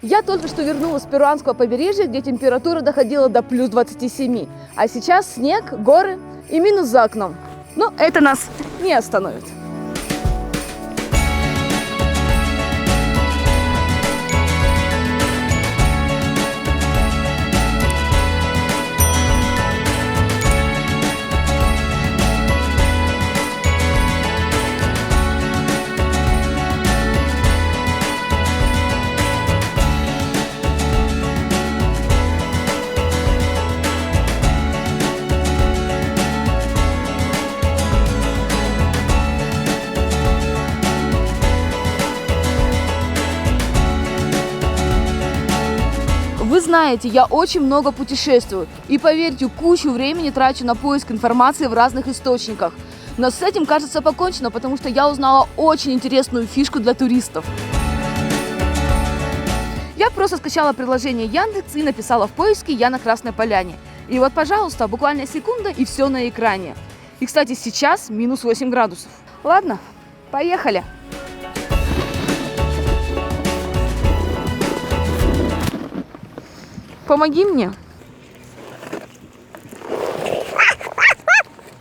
Я только что вернулась с перуанского побережья, где температура доходила до плюс 27. А сейчас снег, горы и минус за окном. Но это нас не остановит. Вы знаете, я очень много путешествую и, поверьте, кучу времени трачу на поиск информации в разных источниках. Но с этим, кажется, покончено, потому что я узнала очень интересную фишку для туристов. Я просто скачала приложение Яндекс и написала в поиске «Я на Красной Поляне». И вот, пожалуйста, буквально секунда и все на экране. И, кстати, сейчас минус 8 градусов. Ладно, поехали. Помоги мне.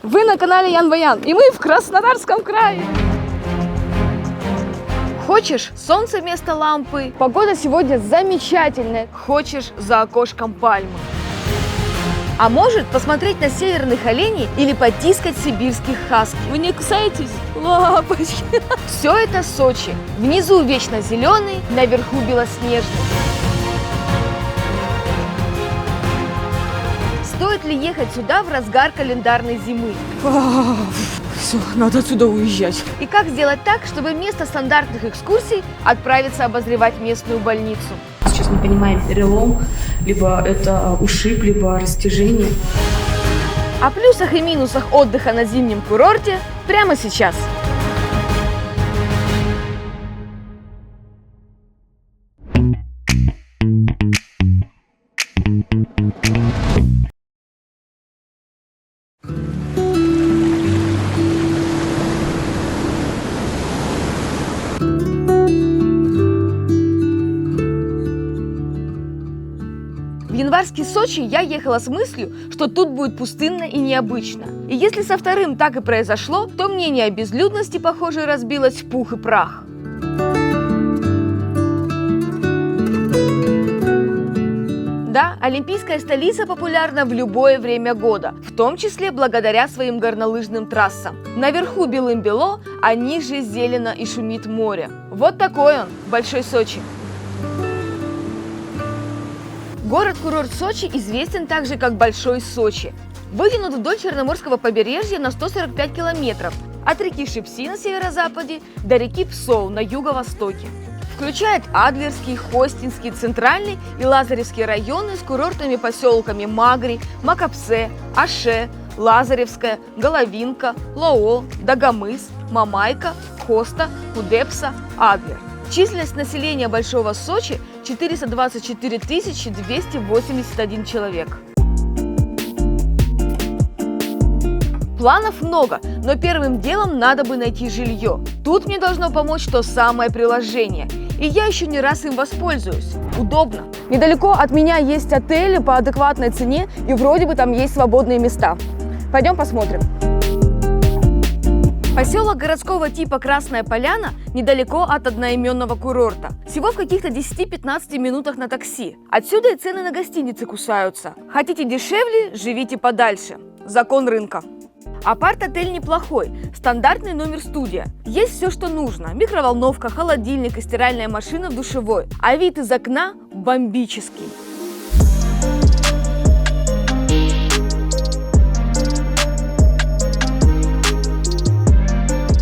Вы на канале Ян Баян, и мы в Краснодарском крае. Хочешь солнце вместо лампы? Погода сегодня замечательная. Хочешь за окошком пальмы? А может посмотреть на северных оленей или потискать сибирских хаски? Вы не кусаетесь? Лапочки. Все это Сочи. Внизу вечно зеленый, наверху белоснежный. Стоит ли ехать сюда в разгар календарной зимы? Все, надо отсюда уезжать. И как сделать так, чтобы вместо стандартных экскурсий отправиться обозревать местную больницу? Сейчас мы понимаем перелом, либо это ушиб, либо растяжение. О плюсах и минусах отдыха на зимнем курорте прямо сейчас. В январский Сочи я ехала с мыслью, что тут будет пустынно и необычно. И если со вторым так и произошло, то мнение о безлюдности, похоже, разбилось в пух и прах. Да, олимпийская столица популярна в любое время года, в том числе благодаря своим горнолыжным трассам. Наверху белым-бело, а ниже зелено и шумит море. Вот такой он, Большой Сочи. Город-курорт Сочи известен также как Большой Сочи. Вытянут вдоль Черноморского побережья на 145 километров, от реки Шипси на северо-западе до реки Псоу на юго-востоке. Включает Адлерский, Хостинский, Центральный и Лазаревский районы с курортными поселками Магри, Макапсе, Аше, Лазаревская, Головинка, Лоо, Дагомыс, Мамайка, Хоста, Кудепса, Адлер. Численность населения Большого Сочи 424 281 человек. Планов много, но первым делом надо бы найти жилье. Тут мне должно помочь то самое приложение. И я еще не раз им воспользуюсь. Удобно. Недалеко от меня есть отели по адекватной цене, и вроде бы там есть свободные места. Пойдем посмотрим. Поселок городского типа Красная Поляна недалеко от одноименного курорта. Всего в каких-то 10-15 минутах на такси. Отсюда и цены на гостиницы кусаются. Хотите дешевле – живите подальше. Закон рынка. Апарт-отель неплохой, стандартный номер-студия. Есть все, что нужно. Микроволновка, холодильник и стиральная машина в душевой. А вид из окна бомбический.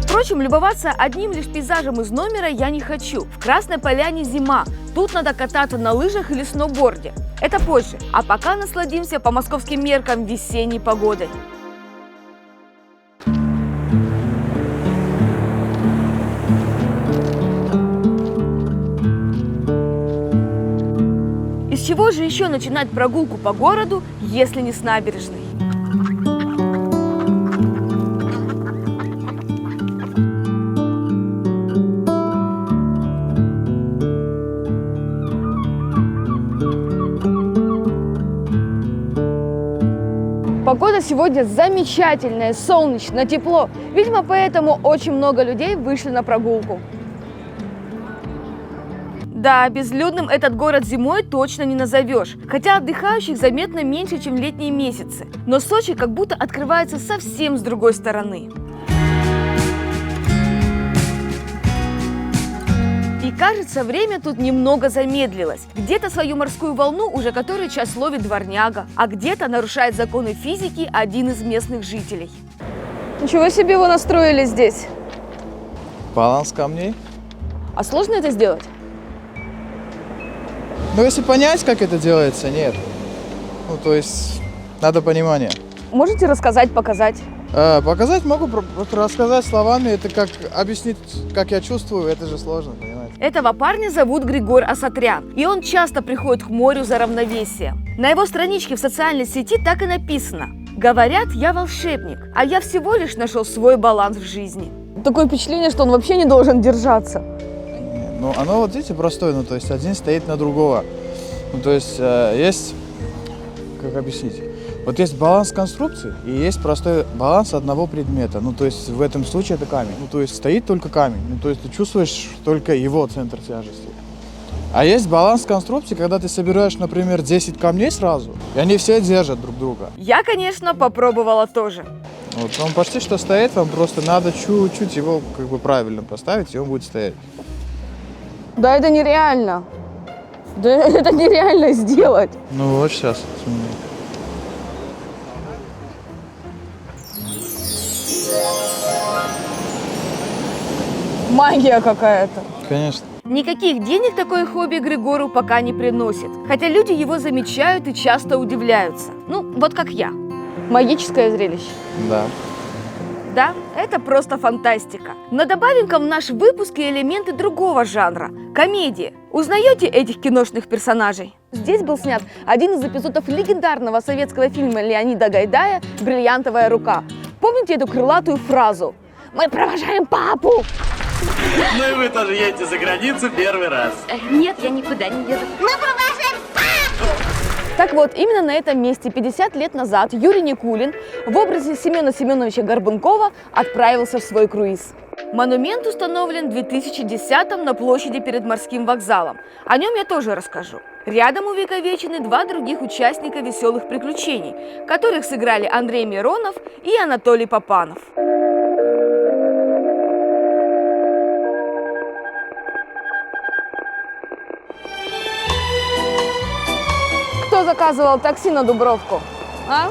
Впрочем, любоваться одним лишь пейзажем из номера я не хочу. В Красной Поляне зима. Тут надо кататься на лыжах или сноуборде. Это позже. А пока насладимся по московским меркам весенней погодой. Из чего же еще начинать прогулку по городу, если не с набережной? Погода сегодня замечательная, солнечно, тепло. Видимо, поэтому очень много людей вышли на прогулку. Да, безлюдным этот город зимой точно не назовешь, хотя отдыхающих заметно меньше, чем в летние месяцы. Но Сочи как будто открывается совсем с другой стороны. И кажется, время тут немного замедлилось. Где-то свою морскую волну уже который час ловит дворняга, а где-то нарушает законы физики один из местных жителей. Ничего себе вы настроили здесь. Баланс камней. А сложно это сделать? Ну, если понять, как это делается, нет. Ну, то есть, надо понимание. Можете рассказать, показать? Показать могу, рассказать словами, это как объяснить, как я чувствую, это же сложно, понимаете? Этого парня зовут Григор Асатрян, и он часто приходит к морю за равновесием. На его страничке в социальной сети так и написано: «Говорят, я волшебник, а я всего лишь нашел свой баланс в жизни». Такое впечатление, что он вообще не должен держаться. Ну, оно, вот видите, простое, ну, то есть, один стоит на другого. Ну, то есть, есть, как объяснить? Вот есть баланс конструкции и есть простой баланс одного предмета. Ну, то есть, в этом случае это камень. Ну, то есть, стоит только камень. Ну, то есть, ты чувствуешь только его центр тяжести. А есть баланс конструкции, когда ты собираешь, например, 10 камней сразу, и они все держат друг друга. Я, конечно, попробовала тоже. Вот он почти что стоит, вам просто надо чуть-чуть его как бы правильно поставить, и он будет стоять. Да это нереально. Да это нереально сделать. Ну вот сейчас. Магия какая-то. Конечно. Никаких денег такое хобби Григору пока не приносит. Хотя люди его замечают и часто удивляются. Ну, вот как я. Магическое зрелище. Да. Да, это просто фантастика. Но добавим-ка в наш выпуск и элементы другого жанра – комедии. Узнаете этих киношных персонажей? Здесь был снят один из эпизодов легендарного советского фильма Леонида Гайдая «Бриллиантовая рука». Помните эту крылатую фразу «Мы провожаем папу»? Ну и вы тоже едете за границу первый раз. Нет, я никуда не еду. Мы провожаем папу! Так вот, именно на этом месте 50 лет назад Юрий Никулин в образе Семена Семеновича Горбункова отправился в свой круиз. Монумент установлен в 2010-м на площади перед морским вокзалом. О нем я тоже расскажу. Рядом увековечены два других участника «Веселых приключений», которых сыграли Андрей Миронов и Анатолий Попанов. Кто заказывал такси на Дубровку? А?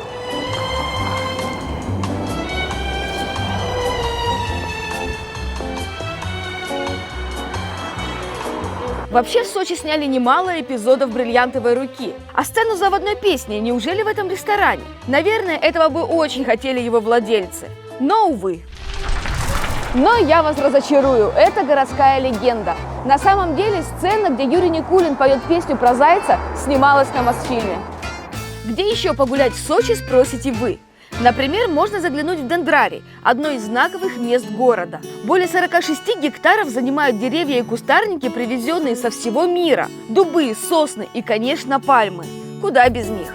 Вообще в Сочи сняли немало эпизодов «Бриллиантовой руки». А сцену заводной песни неужели в этом ресторане? Наверное, этого бы очень хотели его владельцы. Но, увы. Но я вас разочарую, это городская легенда. На самом деле сцена, где Юрий Никулин поет песню про зайца, снималась на Мосфильме. Где еще погулять в Сочи, спросите вы? Например, можно заглянуть в Дендрарий, одно из знаковых мест города. Более 46 гектаров занимают деревья и кустарники, привезенные со всего мира. Дубы, сосны и, конечно, пальмы. Куда без них?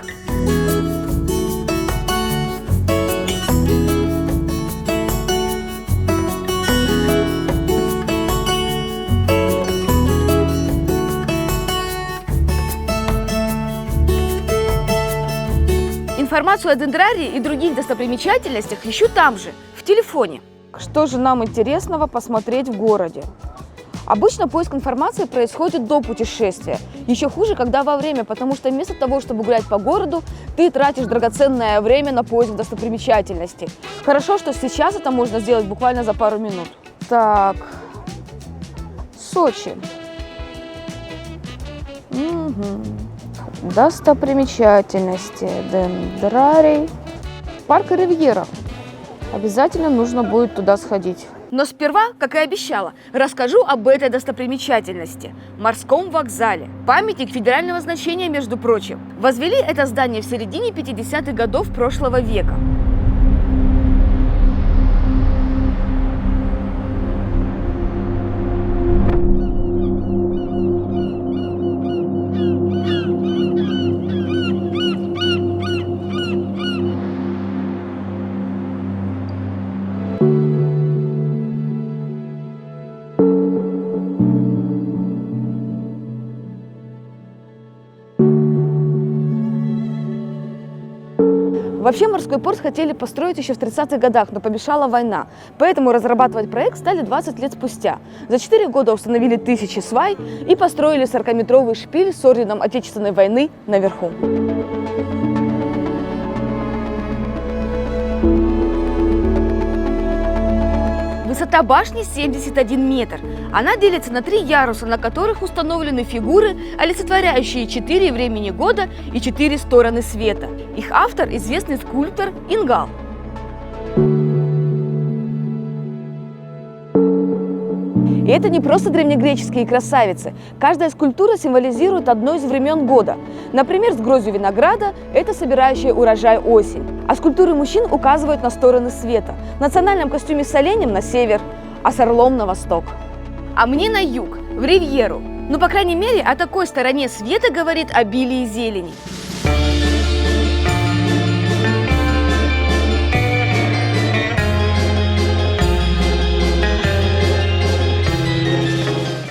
Информацию о Дендрарии и других достопримечательностях ищу там же, в телефоне. Что же нам интересного посмотреть в городе? Обычно поиск информации происходит до путешествия. Еще хуже, когда во время, потому что вместо того, чтобы гулять по городу, ты тратишь драгоценное время на поиск достопримечательностей. Хорошо, что сейчас это можно сделать буквально за пару минут. Так, Сочи. Достопримечательности. Дендрарий. Парк Ривьера. Обязательно нужно будет туда сходить. Но сперва, как и обещала, расскажу об этой достопримечательности – морском вокзале. Памятник федерального значения, между прочим. Возвели это здание в середине 50-х годов прошлого века. Вообще морской порт хотели построить еще в 30-х годах, но помешала война. Поэтому разрабатывать проект стали 20 лет спустя. За 4 года установили тысячи свай и построили 40-метровый шпиль с орденом Отечественной войны наверху. Высота башни 71 метр. Она делится на 3 яруса, на которых установлены фигуры, олицетворяющие 4 времени года и 4 стороны света. Их автор – известный скульптор Ингал. И это не просто древнегреческие красавицы. Каждая скульптура символизирует одно из времен года. Например, с гроздью винограда – это собирающая урожай осень. А скульптуры мужчин указывают на стороны света. В национальном костюме с оленем на север, а с орлом на восток. А мне на юг, в Ривьеру. Ну, по крайней мере, о такой стороне света говорит обилие зелени.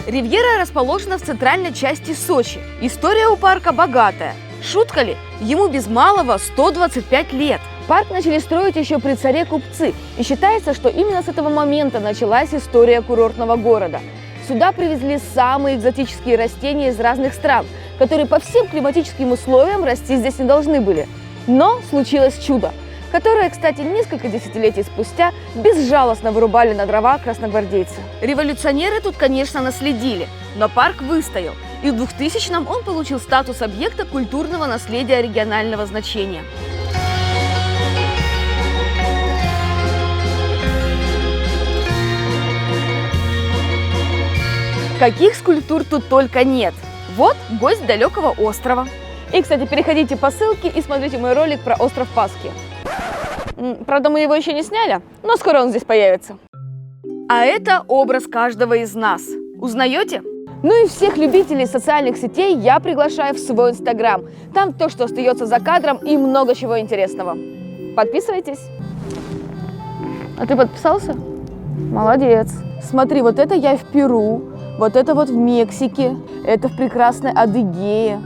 Ривьера расположена в центральной части Сочи. История у парка богатая. Шутка ли? Ему без малого 125 лет. Парк начали строить еще при царе купцы. И считается, что именно с этого момента началась история курортного города. Сюда привезли самые экзотические растения из разных стран, которые по всем климатическим условиям расти здесь не должны были. Но случилось чудо, которое, кстати, несколько десятилетий спустя безжалостно вырубали на дрова красногвардейцы. Революционеры тут, конечно, наследили, но парк выстоял, и в 2000-м он получил статус объекта культурного наследия регионального значения. Каких скульптур тут только нет. Вот гость далекого острова. И, кстати, переходите по ссылке и смотрите мой ролик про остров Пасхи. Правда, мы его еще не сняли, но скоро он здесь появится. А это образ каждого из нас. Узнаете? Ну и всех любителей социальных сетей я приглашаю в свой Инстаграм. Там то, что остается за кадром, и много чего интересного. Подписывайтесь. А ты подписался? Молодец. Смотри, вот это я в Перу, вот это вот в Мексике, это в прекрасной Адыгее.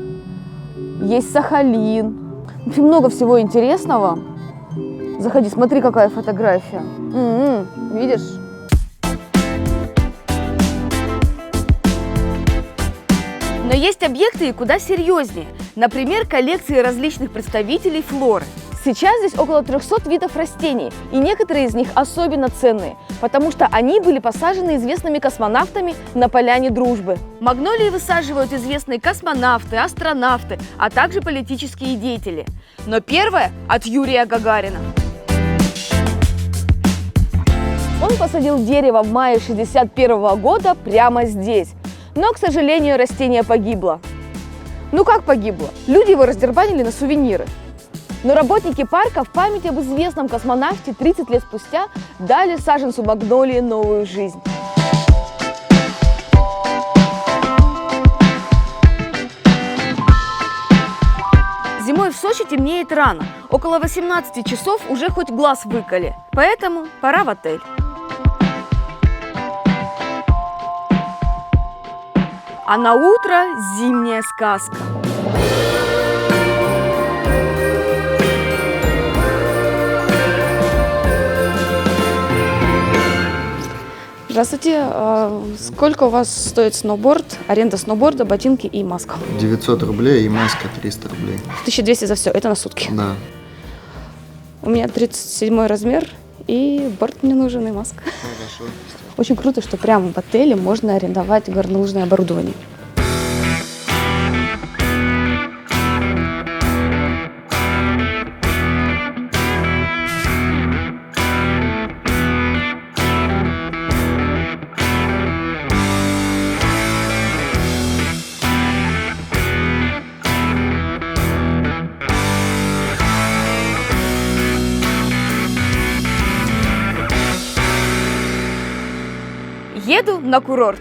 Есть Сахалин. Много всего интересного. Заходи, смотри, какая фотография. Видишь? Но есть объекты и куда серьезнее. Например, коллекции различных представителей флоры. Сейчас здесь около 300 видов растений, и некоторые из них особенно ценные, потому что они были посажены известными космонавтами на поляне Дружбы. Магнолии высаживают известные космонавты, астронавты, а также политические деятели. Но первое от Юрия Гагарина. Он посадил дерево в мае 1961 года прямо здесь. Но, к сожалению, растение погибло. Ну как погибло? Люди его раздербанили на сувениры. Но работники парка в память об известном космонавте 30 лет спустя дали саженцу магнолии новую жизнь. Зимой в Сочи темнеет рано. Около 18 часов уже хоть глаз выколи. Поэтому пора в отель. А на утро зимняя сказка. Здравствуйте. Сколько у вас стоит сноуборд, аренда сноуборда, ботинки и маска? 900 рублей и маска 300 рублей. 1200 за все, это на сутки. Да. У меня 37 размер, и борт мне нужен, и маска. Хорошо. Очень круто, что прямо в отеле можно арендовать горнолыжное оборудование. Еду на курорт.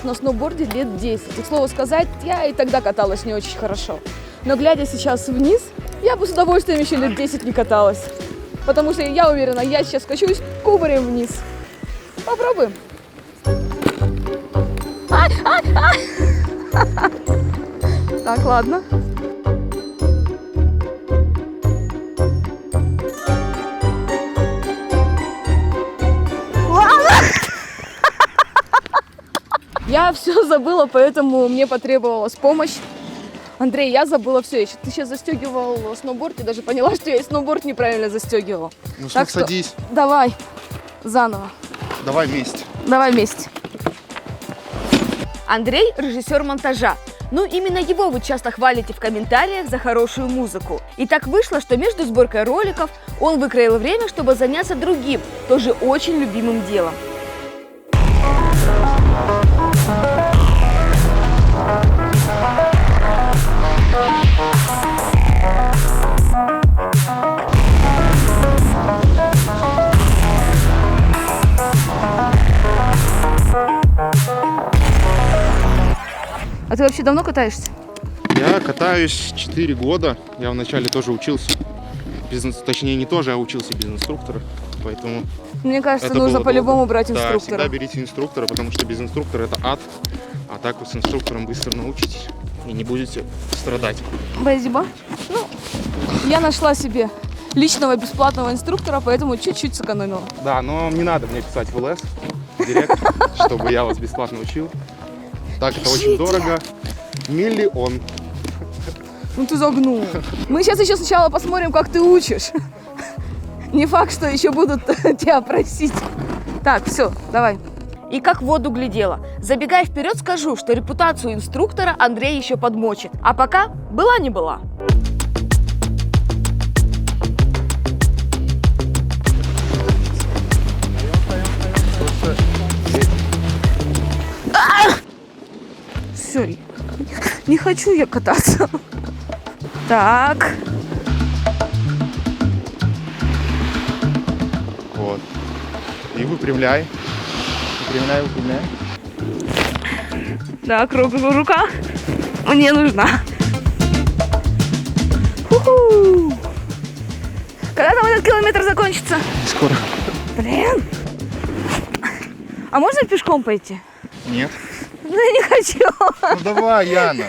на сноуборде лет 10. И, к слову сказать, я и тогда каталась не очень хорошо. Но глядя сейчас вниз, я бы с удовольствием еще лет 10 не каталась. Потому что я уверена, я сейчас качусь кубарем вниз. Попробуем. Так, ладно. Я все забыла, поэтому мне потребовалась помощь. Андрей, я забыла все. Ты сейчас застегивал сноуборд, и даже поняла, что я и сноуборд неправильно застегивала. Ну что, Так что садись. давай, заново. Давай вместе. Давай вместе. Андрей – режиссер монтажа. Ну, именно его вы часто хвалите в комментариях за хорошую музыку. И так вышло, что между сборкой роликов он выкроил время, чтобы заняться другим, тоже очень любимым делом. А ты вообще давно катаешься? Я катаюсь 4 года. Я вначале тоже учился. Точнее, не тоже, а учился без инструктора. Поэтому Мне кажется, это нужно было по-любому долго. брать Да, инструктора. всегда берите инструктора, потому что без инструктора это ад. А так вы с инструктором быстро научитесь и не будете страдать. Спасибо. Ну, я нашла себе личного бесплатного инструктора, поэтому чуть-чуть сэкономила. Да, но не надо мне писать в ЛС, в директ, чтобы я вас бесплатно учил. Так это очень дорого. Миллион. Ну ты загнул. Мы сейчас еще сначала посмотрим, как ты учишь. Не факт, что еще будут тебя просить. Так, все, давай. И как в воду глядела. Забегая вперед, скажу, что репутацию инструктора Андрей еще подмочит. А пока была не была. Все, не хочу я кататься. Так. Вот. И выпрямляй. Выпрямляй, выпрямляй. Так, рука мне нужна. Ху-ху. Когда там этот километр закончится? Скоро. Блин. А можно пешком пойти? Нет. Ну, я не хочу. Ну давай, Яна.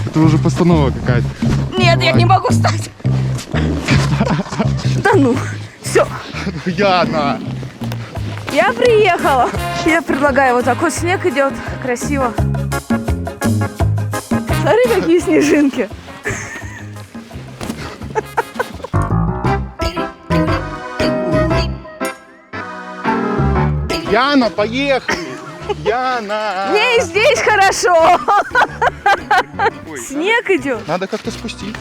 Это уже постанова какая-то. Нет, я не могу встать. Да ну, все, Яна. я приехала. Я предлагаю, вот так вот снег идет, красиво. Смотри, какие снежинки. Яна, поехали! Яна! Мне и здесь хорошо. Ой, Снег идет. Надо как-то спуститься.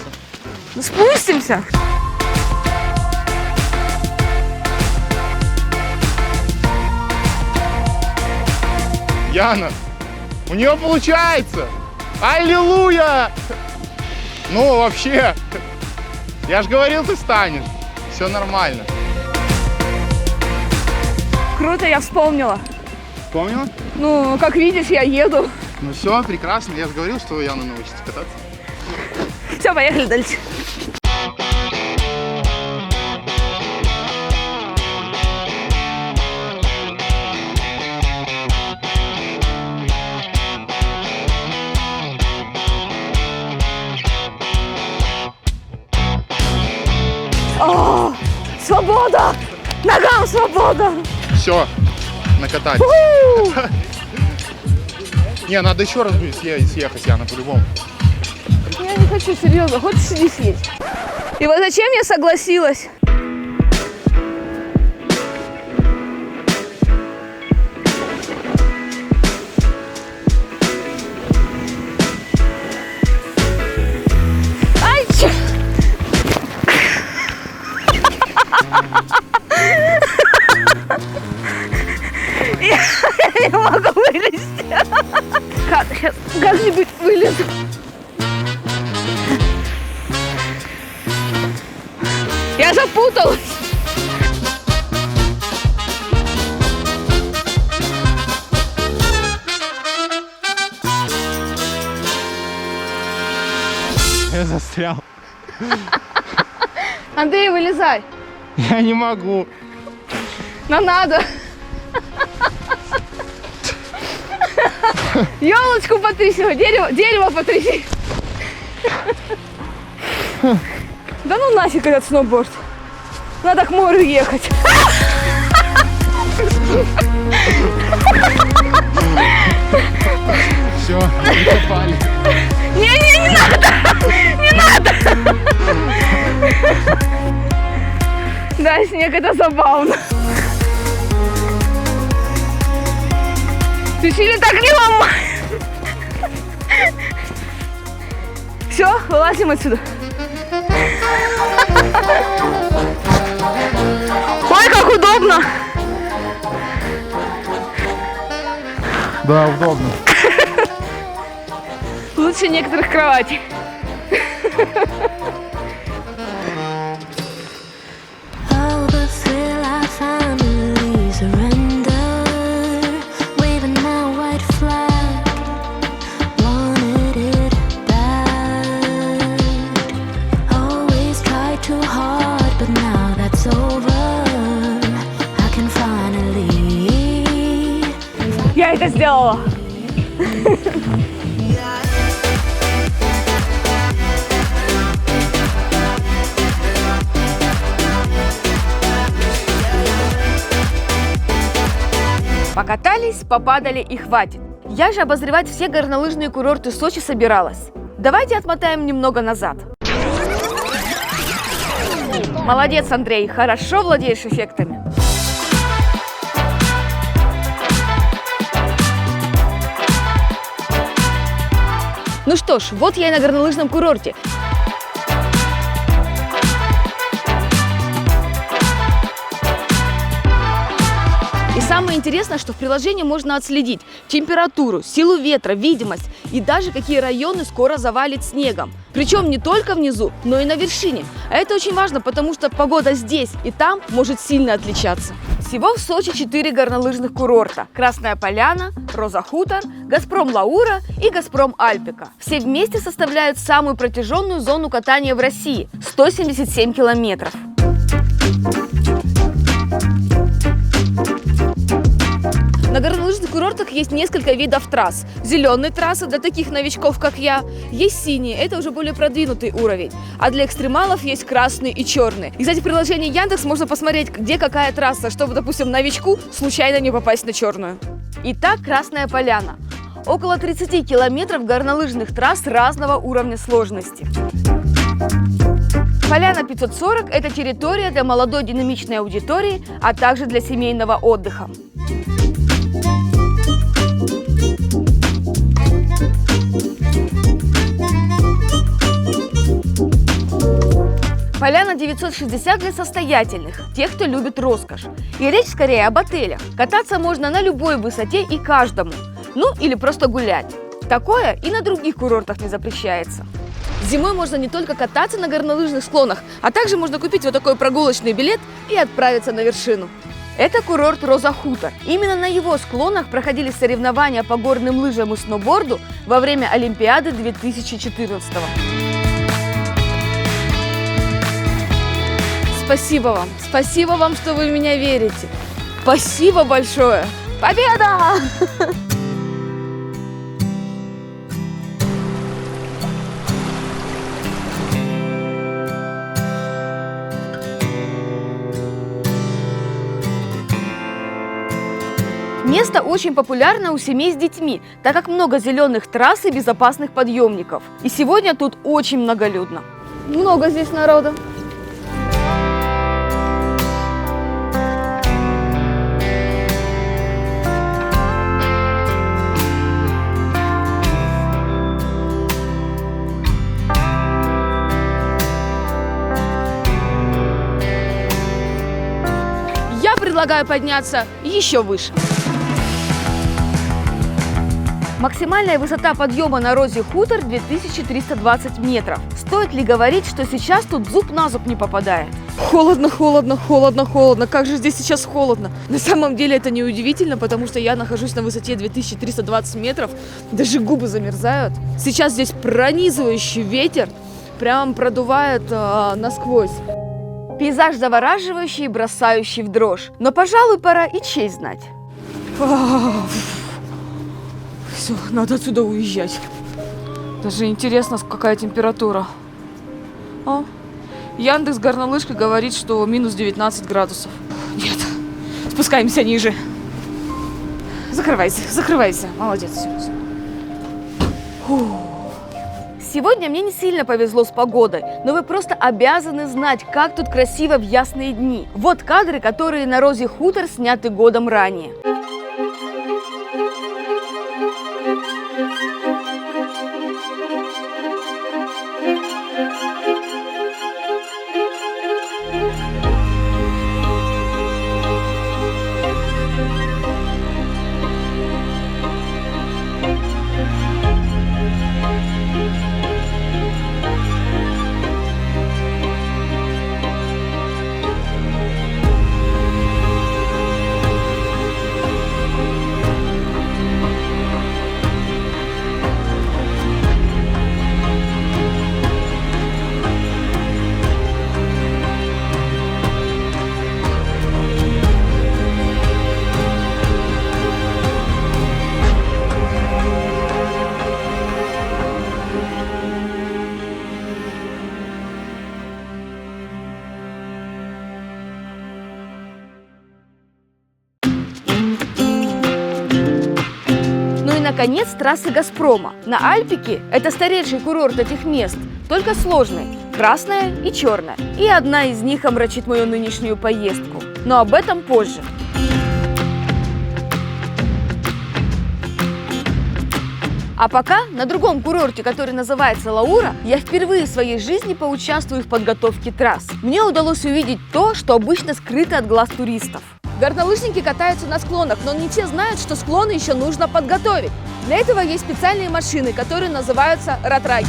Ну, спустимся. Яна, у нее получается! Аллилуйя! Ну, вообще, я же говорил, ты станешь. Все нормально. Круто, я вспомнила. Вспомнила? Ну, как видишь, я еду. Ну все, прекрасно. Я же говорил, что Яна научится кататься. Все, поехали дальше. О, свобода! Ногам свобода! Все, накатались. Не, надо еще раз будет съехать, Яна, по-любому. Я не хочу, серьезно. Хочешь, иди съесть. И вот зачем я согласилась? Ай, чё? Я не могу вылезти. Как, сейчас как-нибудь вылезу. Я запуталась. Я застрял. Андрей, вылезай. Я не могу. Но надо. Елочку потряси, дерево потряси. Да ну нафиг этот сноуборд. Надо к морю ехать. Все, попали. Не надо! Не надо! Да, снег, это забавно. Ты сильно так не ломай. Все, вылазим отсюда. Ой, как удобно. Да, удобно. Лучше некоторых кроватей. Oh, the thrill I finally surrender, waving my white flag, wanted it bad. Always tried too hard, but now that's over. I can finally. Я это сделала. Покатались, попадали и хватит. Я же обозревать все горнолыжные курорты Сочи собиралась. Давайте отмотаем немного назад. Молодец, Андрей, хорошо владеешь эффектами. Ну что ж, вот я и на горнолыжном курорте. И самое интересное, что в приложении можно отследить температуру, силу ветра, видимость и даже какие районы скоро завалит снегом. Причем не только внизу, но и на вершине. А это очень важно, потому что погода здесь и там может сильно отличаться. Всего в Сочи 4 горнолыжных курорта: Красная Поляна, Роза Хутор, Газпром Лаура и Газпром Альпика. Все вместе составляют самую протяженную зону катания в России – 177 километров. На горнолыжных курортах есть несколько видов трасс. Зеленые трассы для таких новичков, как я. Есть синие, это уже более продвинутый уровень. А для экстремалов есть красные и черные. И, кстати, в приложении Яндекс можно посмотреть, где какая трасса, чтобы, допустим, новичку случайно не попасть на черную. Итак, Красная Поляна. Около 30 километров горнолыжных трасс разного уровня сложности. Поляна 540 – это территория для молодой динамичной аудитории, а также для семейного отдыха. Поляна 960 для состоятельных, тех, кто любит роскошь. И речь скорее об отелях. Кататься можно на любой высоте и каждому. Ну, или просто гулять. Такое и на других курортах не запрещается. Зимой можно не только кататься на горнолыжных склонах, а также можно купить вот такой прогулочный билет и отправиться на вершину. Это курорт Роза Хутор. Именно на его склонах проходили соревнования по горным лыжам и сноуборду во время Олимпиады 2014 года. Спасибо вам, что вы в меня верите. Спасибо большое. Победа! Место очень популярно у семей с детьми, так как много зеленых трасс и безопасных подъемников. И сегодня тут очень многолюдно. Много здесь народа. Я предлагаю подняться еще выше. Максимальная высота подъема на Розе Хутор 2320 метров. Стоит ли говорить, что сейчас тут зуб на зуб не попадает? Холодно, холодно, холодно, холодно. Как же здесь сейчас холодно? На самом деле это не удивительно, потому что я нахожусь на высоте 2320 метров. Даже губы замерзают. Сейчас здесь пронизывающий ветер. прям продувает насквозь. Пейзаж завораживающий и бросающий в дрожь. Но, пожалуй, пора и честь знать. Все, надо отсюда уезжать. Даже интересно, какая температура. О, Яндекс горнолыжка говорит, что минус 19 градусов. Нет, спускаемся ниже. Закрывайся, закрывайся. Молодец. Сегодня мне не сильно повезло с погодой, но вы просто обязаны знать, как тут красиво в ясные дни. Вот кадры, которые на Розе Хутор сняты годом ранее. Наконец, трассы «Газпрома». На Альпике это старейший курорт этих мест, только сложный, красная и черная. И одна из них омрачит мою нынешнюю поездку. Но об этом позже. А пока на другом курорте, который называется Лаура, я впервые в своей жизни поучаствую в подготовке трасс. Мне удалось увидеть то, что обычно скрыто от глаз туристов. Горнолыжники катаются на склонах, но не те знают, что склоны еще нужно подготовить. Для этого есть специальные машины, которые называются ратраки.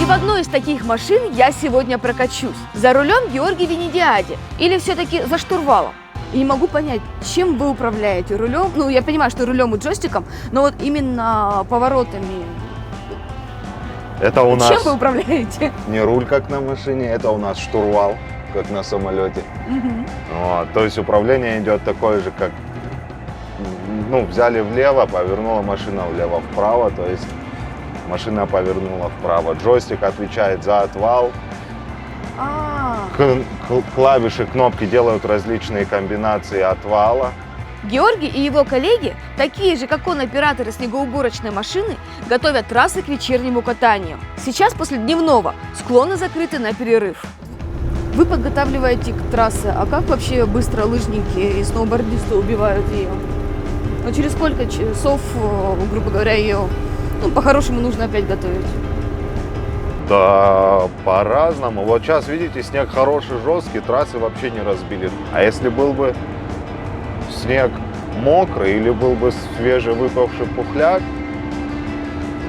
И в одной из таких машин я сегодня прокачусь. За рулем Георгий Венедиади или все-таки за штурвалом? И не могу понять, чем вы управляете рулем. Ну, я понимаю, что рулем и джойстиком, но вот именно поворотами. Это у нас Чем вы управляете? не руль, как на машине, это у нас штурвал, как на самолете. Вот, то есть управление идет такое же, как, взяли влево, повернула машина влево-вправо, то есть машина повернула вправо. Джойстик отвечает за отвал. Клавиши, кнопки делают различные комбинации отвала. Георгий и его коллеги, такие же, как он, операторы снегоуборочной машины, готовят трассы к вечернему катанию. Сейчас после дневного склоны закрыты на перерыв. Вы подготавливаете к трассе, а как вообще быстро лыжники и сноубордисты убивают ее? Ну, через сколько часов, грубо говоря, ее, по-хорошему нужно опять готовить? Да, по-разному. Вот сейчас, видите, снег хороший, жесткий, трассы вообще не разбили. А если был бы снег мокрый или был бы свежевыпавший пухляк,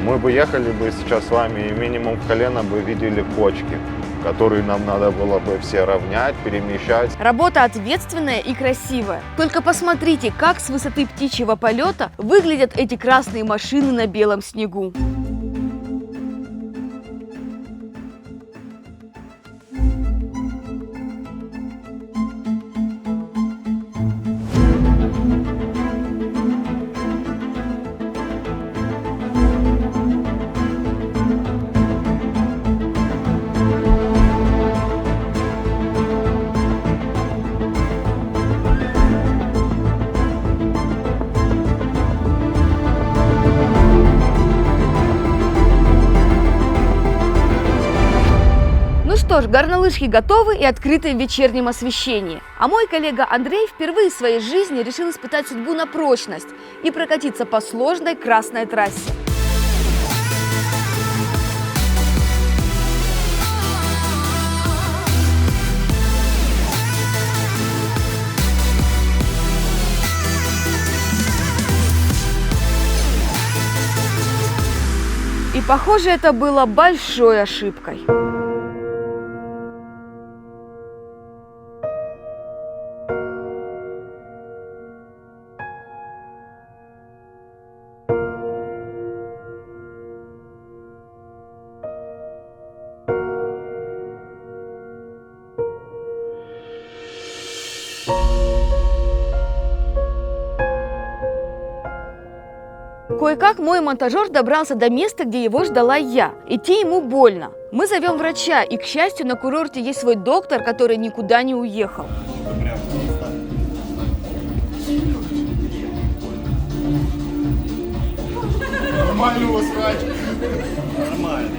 мы бы ехали бы сейчас с вами и минимум в колено бы видели кочки, которые нам надо было бы все равнять, перемещать. Работа ответственная и красивая. Только посмотрите, как с высоты птичьего полета выглядят эти красные машины на белом снегу. Что ж, горнолыжки готовы и открыты в вечернем освещении. А мой коллега Андрей впервые в своей жизни решил испытать судьбу на прочность и прокатиться по сложной красной трассе. И похоже, это было большой ошибкой. Кое-как мой монтажер добрался до места, где его ждала я. Идти ему больно. Мы зовем врача, и, к счастью, на курорте есть свой доктор, который никуда не уехал. Нормально у вас врач. Нормально.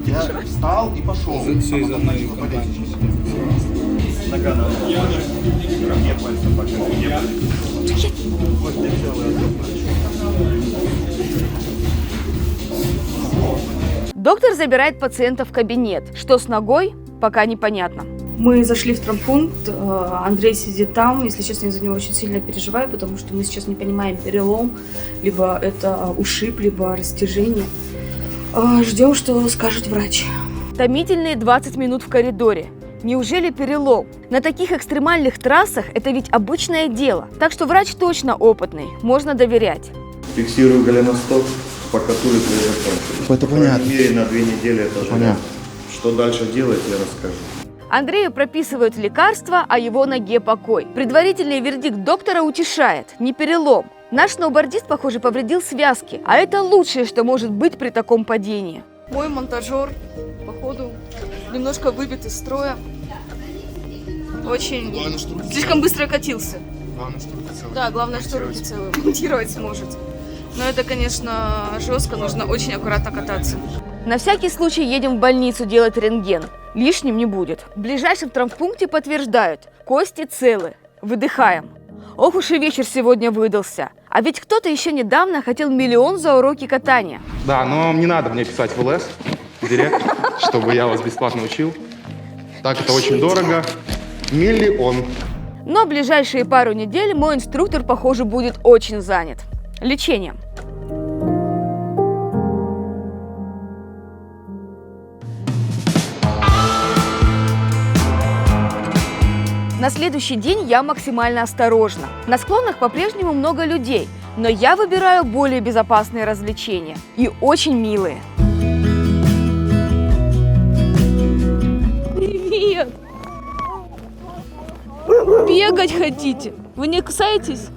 Я встал и пошел. Все из одной компании. Нога на где пальцем покажи. Вот ты целая. Доктор забирает пациента в кабинет. Что с ногой, пока непонятно. Мы зашли в травмпункт, Андрей сидит там, если честно, я за него очень сильно переживаю, потому что мы сейчас не понимаем, перелом, либо это ушиб, либо растяжение. Ждем, что скажет врач. Томительные 20 минут в коридоре. Неужели перелом? На таких экстремальных трассах это ведь обычное дело. Так что врач точно опытный, можно доверять. Фиксирую голеностоп, пока тулит закончились. Это По крайней понятно. мере, на 2 недели это же. Понятно. Что дальше делать, я расскажу. Андрею прописывают лекарства, а его ноге покой. Предварительный вердикт доктора утешает. Не перелом. Наш сноубордист, похоже, повредил связки. А это лучшее, что может быть при таком падении. Мой монтажер, походу, немножко выбит из строя. Очень слишком быстро катился. Главное, что руки целые. Да, главное, что руки целые. Монтировать сможет. Но это, конечно, жестко, нужно очень аккуратно кататься. На всякий случай едем в больницу делать рентген. Лишним не будет. В ближайшем травмпункте подтверждают. Кости целы. Выдыхаем. Ох уж и вечер сегодня выдался. А ведь кто-то еще недавно хотел 1 000 000 за уроки катания. Да, но не надо мне писать в ЛС, в директ, чтобы я вас бесплатно учил. Так это очень дорого. 1 000 000. Но в ближайшие пару недель мой инструктор, похоже, будет очень занят. Лечением. На следующий день я максимально осторожна. На склонах по-прежнему много людей, но я выбираю более безопасные развлечения и очень милые. Привет! Бегать хотите? Вы не кусаетесь?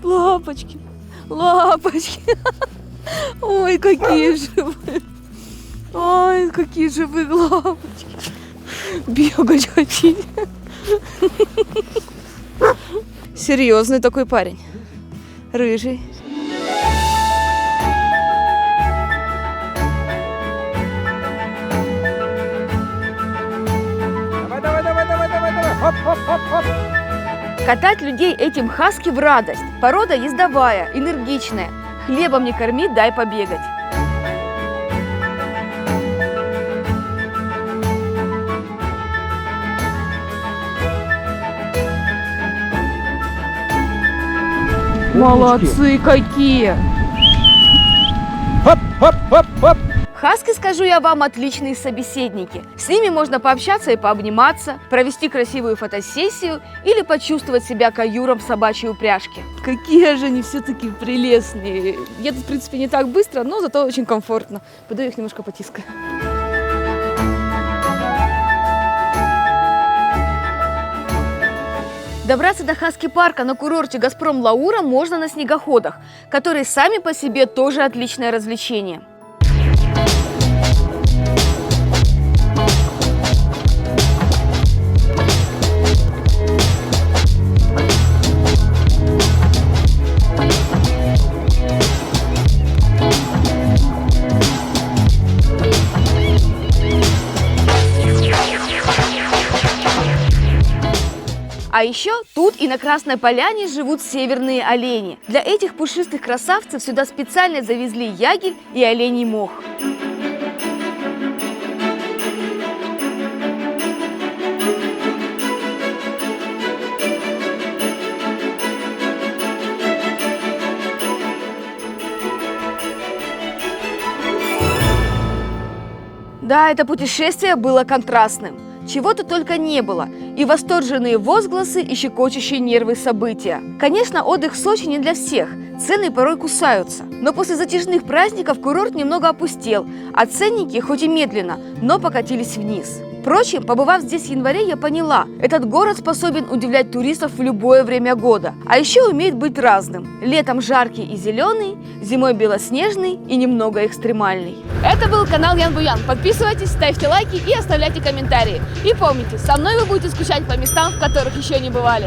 Лапочки, лапочки. Ой, какие живые. Ой, какие живые лапочки. Бегать хотите? Серьезный такой парень. Рыжий. Катать людей этим хаски в радость. Порода ездовая, энергичная. Хлебом не корми, дай побегать. Молодцы какие! Хаски, скажу я вам, отличные собеседники. С ними можно пообщаться и пообниматься, провести красивую фотосессию или почувствовать себя каюром в собачьей упряжке. Какие же они все-таки прелестные. Едут, в принципе, не так быстро, но зато очень комфортно. Пойду их немножко потискаю. Добраться до хаски-парка на курорте Газпром Лаура можно на снегоходах, которые сами по себе тоже отличное развлечение. А еще тут и на Красной Поляне живут северные олени. Для этих пушистых красавцев сюда специально завезли ягель и оленей мох. Да, это путешествие было контрастным. Чего-то только не было. И восторженные возгласы, и щекочущие нервы события. Конечно, отдых в Сочи не для всех. Цены порой кусаются. Но после затяжных праздников курорт немного опустел, а ценники, хоть и медленно, но покатились вниз. Впрочем, побывав здесь в январе, я поняла, этот город способен удивлять туристов в любое время года. А еще умеет быть разным. Летом жаркий и зеленый, зимой белоснежный и немного экстремальный. Это был канал Ян Буян. Подписывайтесь, ставьте лайки и оставляйте комментарии. И помните, со мной вы будете скучать по местам, в которых еще не бывали.